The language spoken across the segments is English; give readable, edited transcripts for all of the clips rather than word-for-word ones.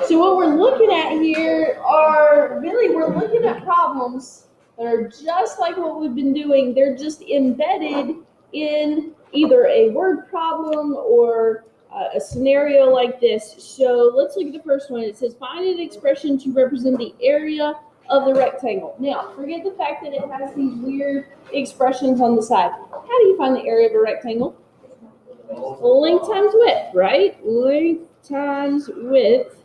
So what we're looking at here are really, we're looking at problems that are just like what we've been doing. They're just embedded in either a word problem or a scenario like this. So let's look at the first one. It says find an expression to represent the area of the rectangle. Now, forget the fact that it has these weird expressions on the side. How do you find the area of a rectangle? Length times width, right? Length times width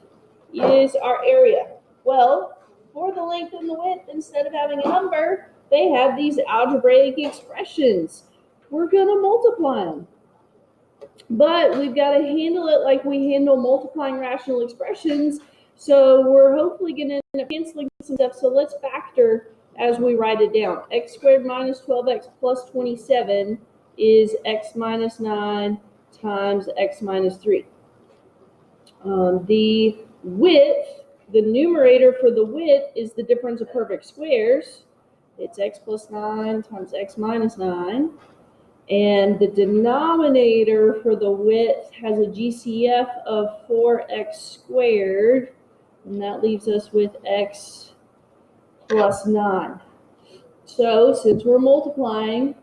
is our area. Well, for the length and the width, instead of having a number, they have these algebraic expressions. We're going to multiply them. But we've got to handle it like we handle multiplying rational expressions. So we're hopefully going to end up canceling some stuff. So let's factor as we write it down. X squared minus 12x plus 27 is x minus 9 times x minus 3. The width, the numerator for the width is the difference of perfect squares. It's x plus 9 times x minus 9. And the denominator for the width has a GCF of 4x squared. And that leaves us with x plus 9. So since we're multiplying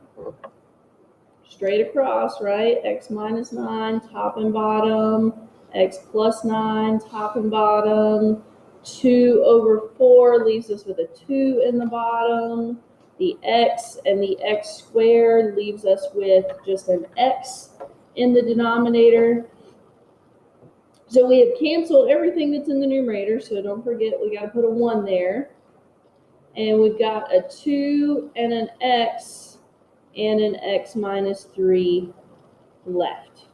straight across, right? X minus 9, top and bottom. X plus 9, top and bottom. 2 over 4 leaves us with a 2 in the bottom. The x and the x squared leaves us with just an x in the denominator. So we have canceled everything that's in the numerator, so don't forget we got to put a 1 there. And we've got a 2 and an x and an x minus 3 left.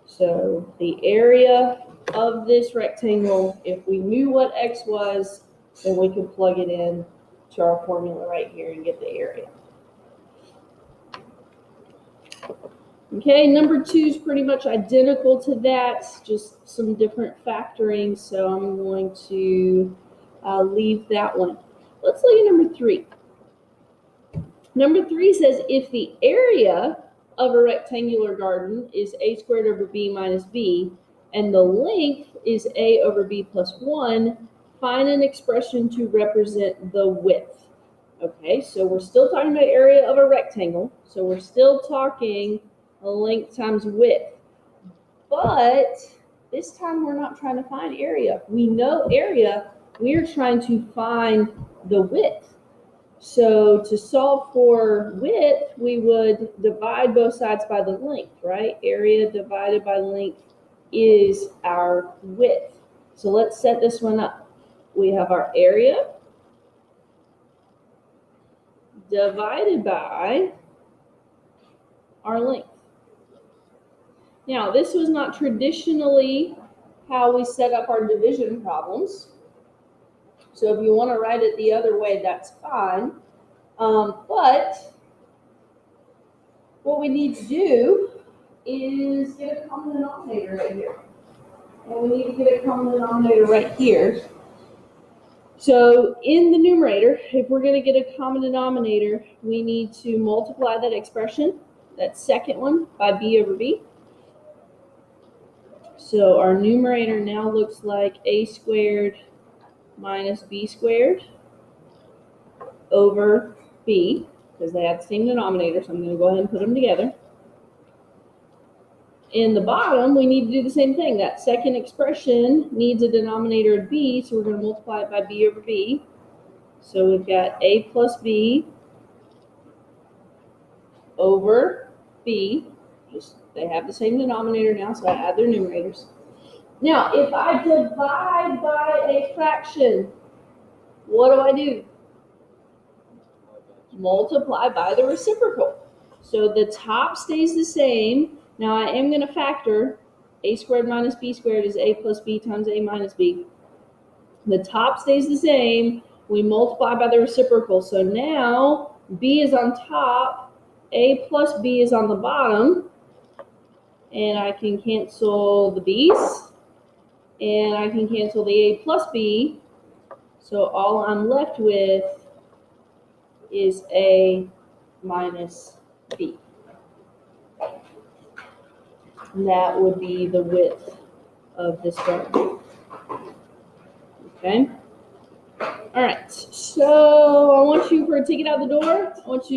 So the area of this rectangle, if we knew what x was, then we could plug it in to our formula right here and get the area. Okay, number 2 is pretty much identical to that, just some different factoring, so I'm going to leave that one. Let's look at number 3. Number 3 says if the area of a rectangular garden is a squared over b minus b, and the length is a over b plus 1, find an expression to represent the width. Okay, so we're still talking about area of a rectangle, so we're still talking length times width. But this time we're not trying to find area. We know area, we're trying to find the width. So to solve for width, we would divide both sides by the length, right? Area divided by length is our width. So let's set this one up. We have our area divided by our length. Now, this was not traditionally how we set up our division problems. So if you want to write it the other way, that's fine. But what we need to do is get a common denominator right here. And we need to get a common denominator right here. So in the numerator, if we're going to get a common denominator, we need to multiply that expression, that second one, by b over b. So our numerator now looks like a squared minus b squared over b, because they have the same denominator, so I'm going to go ahead and put them together. In the bottom, we need to do the same thing. That second expression needs a denominator of b, so we're going to multiply it by b over b. So we've got a plus b over b. They have the same denominator now, so I add their numerators. Now, if I divide by a fraction, what do? Multiply by the reciprocal. So the top stays the same. Now I am going to factor a squared minus b squared is a plus b times a minus b. The top stays the same. We multiply by the reciprocal. So now b is on top, a plus b is on the bottom, and I can cancel the b's, and I can cancel the a plus b. So all I'm left with is a minus b. And that would be the width of this garden. Okay. All right. So I want you for a ticket out the door. I want you